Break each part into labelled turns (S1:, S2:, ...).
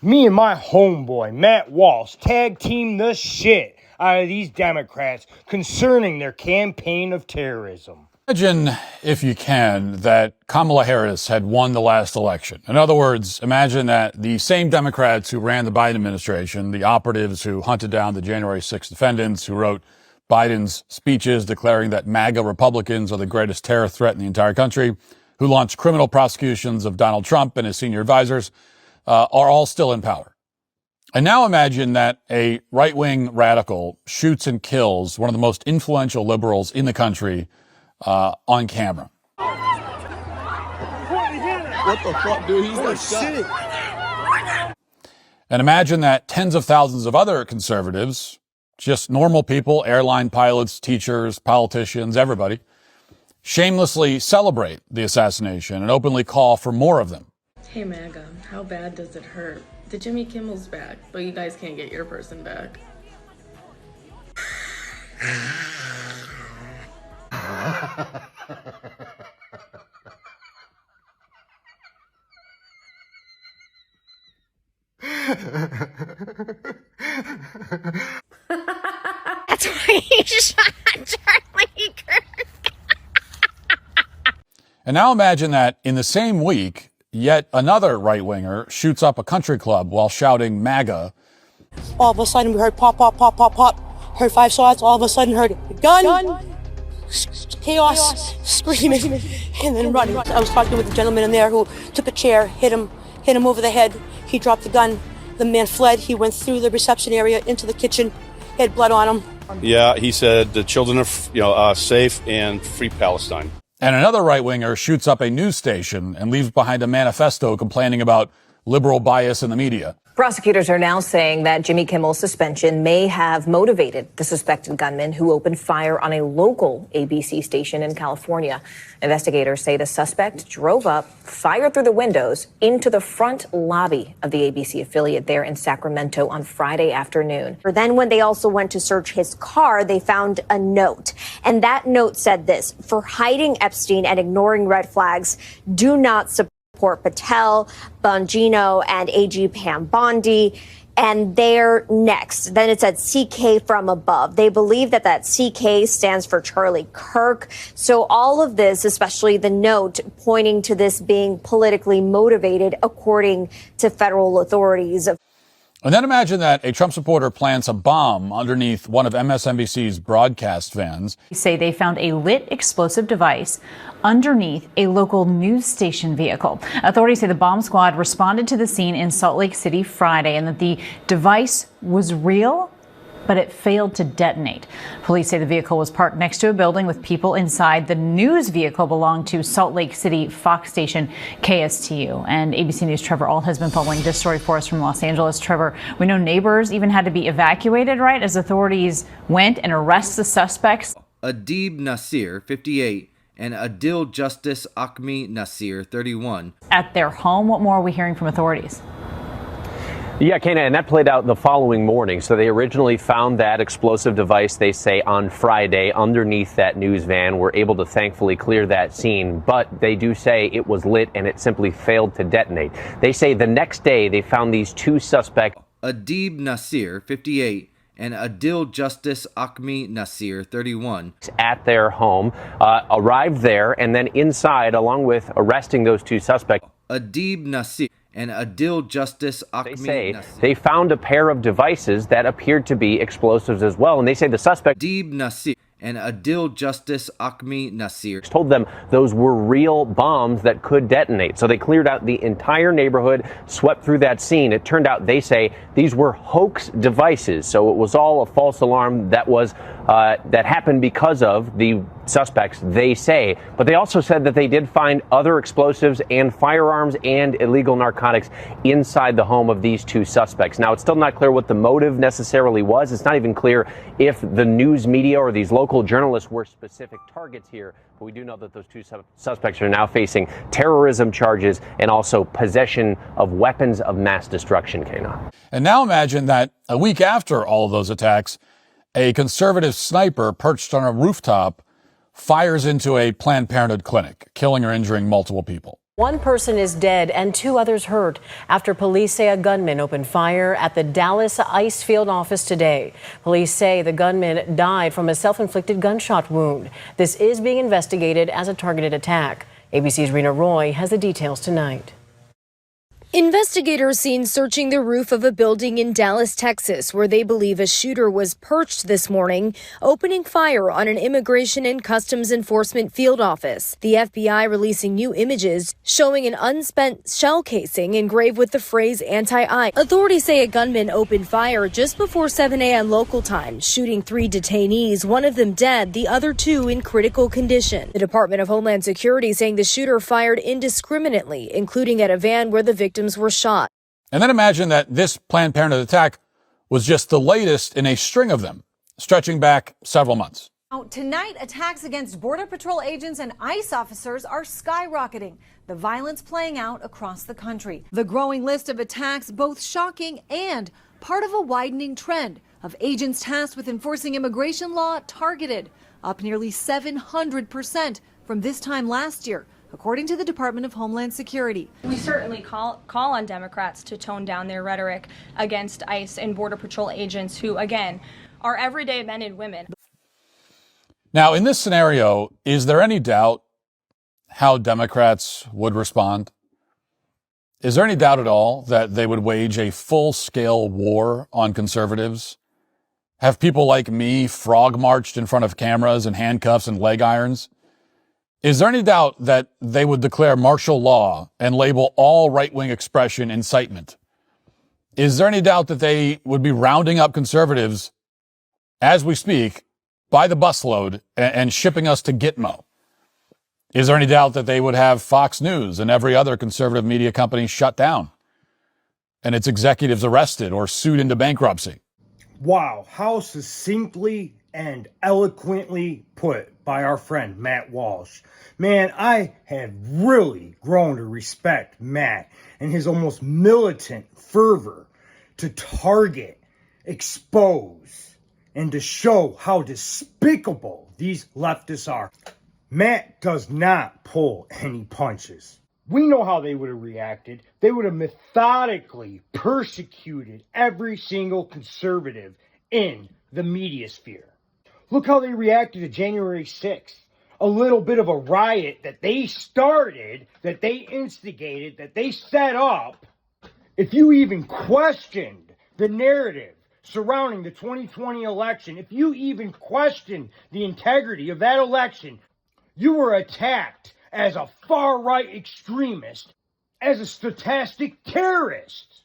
S1: Me and my homeboy, Matt Walsh, tag team the shit out of these Democrats concerning their campaign of terrorism.
S2: Imagine, if you can, that Kamala Harris had won the last election. In other words, imagine that the same Democrats who ran the Biden administration, the operatives who hunted down the January 6th defendants, who wrote Biden's speeches declaring that MAGA Republicans are the greatest terror threat in the entire country, who launched criminal prosecutions of Donald Trump and his senior advisors, are all still in power. And now imagine that a right-wing radical shoots and kills one of the most influential liberals in the country on camera.
S3: What the fuck, dude? He's like shit.
S2: And imagine that tens of thousands of other conservatives, just normal people, airline pilots, teachers, politicians, everybody, shamelessly celebrate the assassination and openly call for more of them.
S4: Hey MAGA, how bad does it hurt? The Jimmy Kimmel's back, but you guys can't get your person back.
S5: That's why he shot Charlie Kirk.
S2: And now imagine that in the same week, yet another right-winger shoots up a country club while shouting MAGA.
S6: All of a sudden we heard pop, pop, pop, pop, pop. Heard 5 shots. All of a sudden heard gun. Chaos, screaming, and then running. I was talking with a gentleman in there who took a chair, hit him over the head. He dropped the gun. The man fled. He went through the reception area into the kitchen. He had blood on him.
S7: Yeah, he said the children are safe and free Palestine.
S2: And another right-winger shoots up a news station and leaves behind a manifesto complaining about liberal bias in the media.
S8: Prosecutors are now saying that Jimmy Kimmel's suspension may have motivated the suspected gunman who opened fire on a local ABC station in California. Investigators say the suspect drove up, fired through the windows into the front lobby of the ABC affiliate there in Sacramento on Friday afternoon.
S5: Then when they also went to search his car, they found a note. And that note said this: for hiding Epstein and ignoring red flags, do not support Patel, Bongino, and AG Pam Bondi. And they're next. Then it said CK from above. They believe that CK stands for Charlie Kirk. So all of this, especially the note pointing to this being politically motivated, according to federal authorities.
S2: And then imagine that a Trump supporter plants a bomb underneath one of MSNBC's broadcast vans.
S9: They say they found a lit explosive device underneath a local news station vehicle. Authorities say the bomb squad responded to the scene in Salt Lake City Friday and that the device was real, but it failed to detonate. Police say the vehicle was parked next to a building with people inside. The news vehicle belonged to Salt Lake City Fox station KSTU. And ABC News' Trevor Ault has been following this story for us from Los Angeles. Trevor, we know neighbors even had to be evacuated, right, as authorities went and arrested the suspects.
S10: Adib Nasir, 58, and Adil Justice Akmi Nasir, 31.
S9: At their home. What more are we hearing from authorities?
S11: Yeah, Kana, and that played out the following morning. So they originally found that explosive device, they say, on Friday underneath that news van. Were able to thankfully clear that scene, but they do say it was lit and it simply failed to detonate. They say the next day they found these two suspects.
S10: Adib Nasir, 58, and Adil Justice Akmi Nasir, 31.
S11: At their home, arrived there, and then inside, along with arresting those two suspects.
S10: Adib Nasir and Adil Justice Akmi.
S11: They say they found a pair of devices that appeared to be explosives as well, and they say the suspect
S10: Adib Nasir and Adil Justice Akmi Nasir
S11: told them those were real bombs that could detonate. So they cleared out the entire neighborhood, swept through that scene. It turned out, they say, these were hoax devices. So it was all a false alarm that was that happened because of the suspects, they say. But they also said that they did find other explosives and firearms and illegal narcotics inside the home of these two suspects. Now, it's still not clear what the motive necessarily was. It's not even clear if the news media or these local journalists were specific targets here. But we do know that those two suspects are now facing terrorism charges and also possession of weapons of mass destruction, Kana.
S2: And now imagine that a week after all of those attacks, a conservative sniper perched on a rooftop fires into a Planned Parenthood clinic, killing or injuring multiple people.
S12: One person is dead and 2 others hurt after police say a gunman opened fire at the Dallas Ice Field office today. Police say the gunman died from a self-inflicted gunshot wound. This is being investigated as a targeted attack. ABC's Rena Roy has the details tonight.
S13: Investigators seen searching the roof of a building in Dallas, Texas, where they believe a shooter was perched this morning, opening fire on an Immigration and Customs Enforcement field office. The FBI releasing new images showing an unspent shell casing engraved with the phrase anti-ICE. Authorities say a gunman opened fire just before 7 a.m. local time, shooting 3 detainees, one of them dead, the other 2 in critical condition. The Department of Homeland Security saying the shooter fired indiscriminately, including at a van where the victims were shot.
S2: And then imagine that this Planned Parenthood attack was just the latest in a string of them, stretching back several months.
S14: Tonight, attacks against Border Patrol agents and ICE officers are skyrocketing, the violence playing out across the country. The growing list of attacks, both shocking and part of a widening trend of agents tasked with enforcing immigration law targeted, up nearly 700% from this time last year, according to the Department of Homeland Security.
S15: We certainly call on Democrats to tone down their rhetoric against ICE and Border Patrol agents who, again, are everyday men and women.
S2: Now, in this scenario, is there any doubt how Democrats would respond? Is there any doubt at all that they would wage a full-scale war on conservatives? Have people like me frog marched in front of cameras and handcuffs and leg irons? Is there any doubt that they would declare martial law and label all right-wing expression incitement? Is there any doubt that they would be rounding up conservatives as we speak by the busload and shipping us to Gitmo? Is there any doubt that they would have Fox News and every other conservative media company shut down and its executives arrested or sued into bankruptcy?
S1: Wow, how succinctly and eloquently put by our friend Matt Walsh. Man, I have really grown to respect Matt and his almost militant fervor to target, expose, and to show how despicable these leftists are. Matt does not pull any punches. We know how they would have reacted. They would have methodically persecuted every single conservative in the media sphere. Look how they reacted to January 6th. A little bit of a riot that they started, that they instigated, that they set up. If you even questioned the narrative surrounding the 2020 election, if you even questioned the integrity of that election, you were attacked as a far-right extremist, as a stochastic terrorist.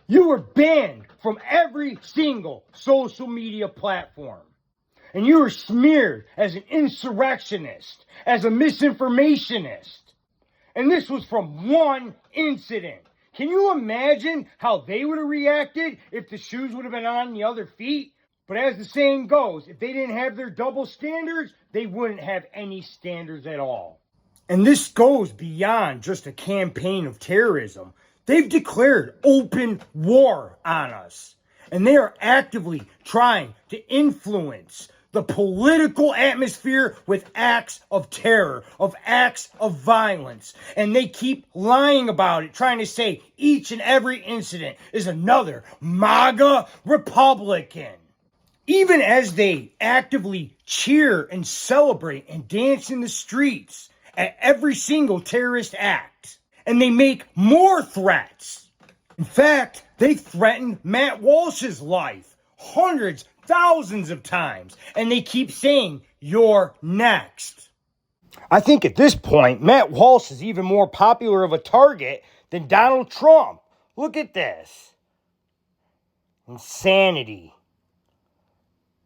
S1: You were banned from every single social media platform. And you were smeared as an insurrectionist, as a misinformationist. And this was from one incident. Can you imagine how they would have reacted if the shoes would have been on the other feet? But as the saying goes, if they didn't have their double standards, they wouldn't have any standards at all. And this goes beyond just a campaign of terrorism. They've declared open war on us. And they are actively trying to influence the political atmosphere with acts of terror, of acts of violence. And they keep lying about it, trying to say each and every incident is another MAGA Republican. Even as they actively cheer and celebrate and dance in the streets at every single terrorist act. And they make more threats. In fact, they threatened Matt Walsh's life hundreds, thousands of times. And they keep saying, "You're next." I think at this point, Matt Walsh is even more popular of a target than Donald Trump. Look at this. Insanity.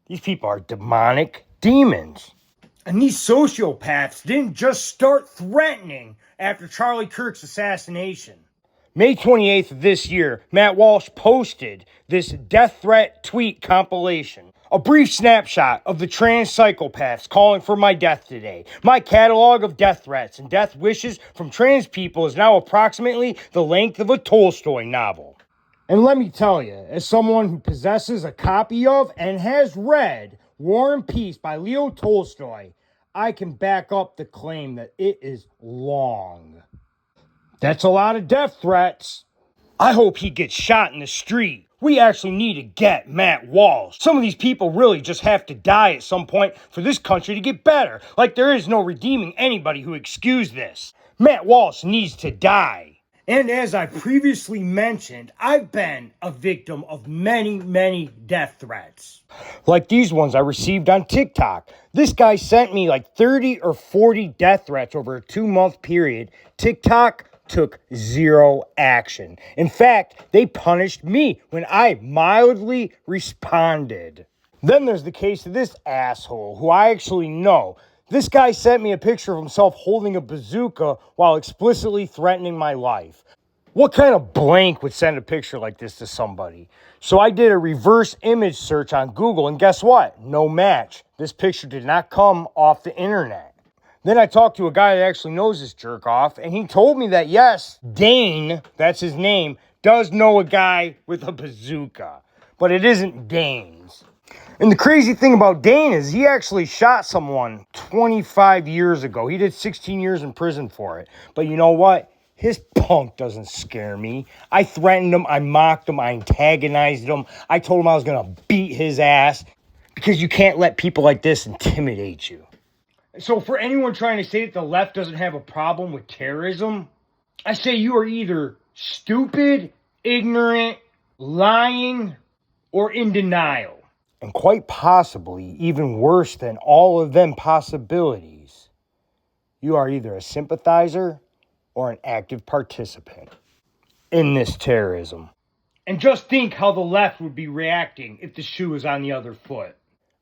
S1: These people are demonic demons. And these sociopaths didn't just start threatening after Charlie Kirk's assassination. May 28th of this year, Matt Walsh posted this death threat tweet compilation. A brief snapshot of the trans psychopaths calling for my death today. My catalog of death threats and death wishes from trans people is now approximately the length of a Tolstoy novel. And let me tell you, as someone who possesses a copy of and has read War and Peace by Leo Tolstoy, I can back up the claim that it is long. That's a lot of death threats. I hope he gets shot in the street. We actually need to get Matt Walsh. Some of these people really just have to die at some point for this country to get better. Like there is no redeeming anybody who excused this. Matt Walsh needs to die. And as I previously mentioned, I've been a victim of many death threats. Like these ones I received on TikTok. This guy sent me like 30 or 40 death threats over a 2-month period. TikTok took zero action. In fact, they punished me when I mildly responded. Then there's the case of this asshole who I actually know. This guy sent me a picture of himself holding a bazooka while explicitly threatening my life. What kind of blank would send a picture like this to somebody? So I did a reverse image search on Google, and guess what? No match. This picture did not come off the internet. Then I talked to a guy that actually knows this jerk off, and he told me that yes, Dane, that's his name, does know a guy with a bazooka, but it isn't Dane's. And the crazy thing about Dane is he actually shot someone 25 years ago. He did 16 years in prison for it. But you know what? His punk doesn't scare me. I threatened him, I mocked him, I antagonized him. I told him I was going to beat his ass because you can't let people like this intimidate you. So for anyone trying to say that the left doesn't have a problem with terrorism, I say you are either stupid, ignorant, lying, or in denial. And quite possibly, even worse than all of them possibilities, you are either a sympathizer or an active participant in this terrorism. And just think how the left would be reacting if the shoe was on the other foot.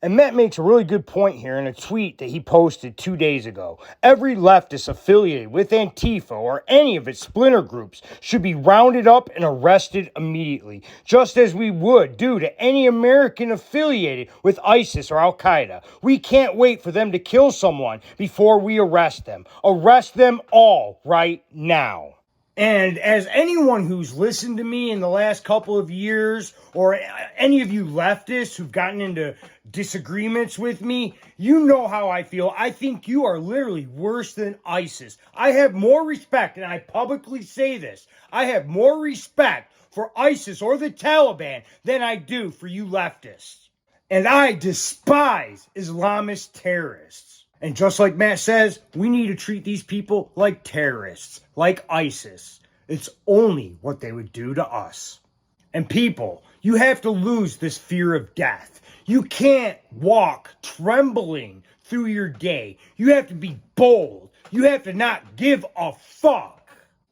S1: And Matt makes a really good point here in a tweet that he posted 2 days ago. Every leftist affiliated with Antifa or any of its splinter groups should be rounded up and arrested immediately, just as we would do to any American affiliated with ISIS or Al-Qaeda. We can't wait for them to kill someone before we arrest them. Arrest them all right now. And as anyone who's listened to me in the last couple of years, or any of you leftists who've gotten into disagreements with me, you know how I feel. I think you are literally worse than ISIS. I have more respect, and I publicly say this, I have more respect for ISIS or the Taliban than I do for you leftists. And I despise Islamist terrorists. And just like Matt says, we need to treat these people like terrorists, like ISIS. It's only what they would do to us. And people, you have to lose this fear of death. You can't walk trembling through your day. You have to be bold. You have to not give a fuck.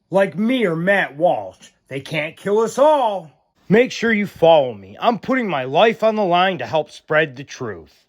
S1: Like me or Matt Walsh. They can't kill us all. Make sure you follow me. I'm putting my life on the line to help spread the truth.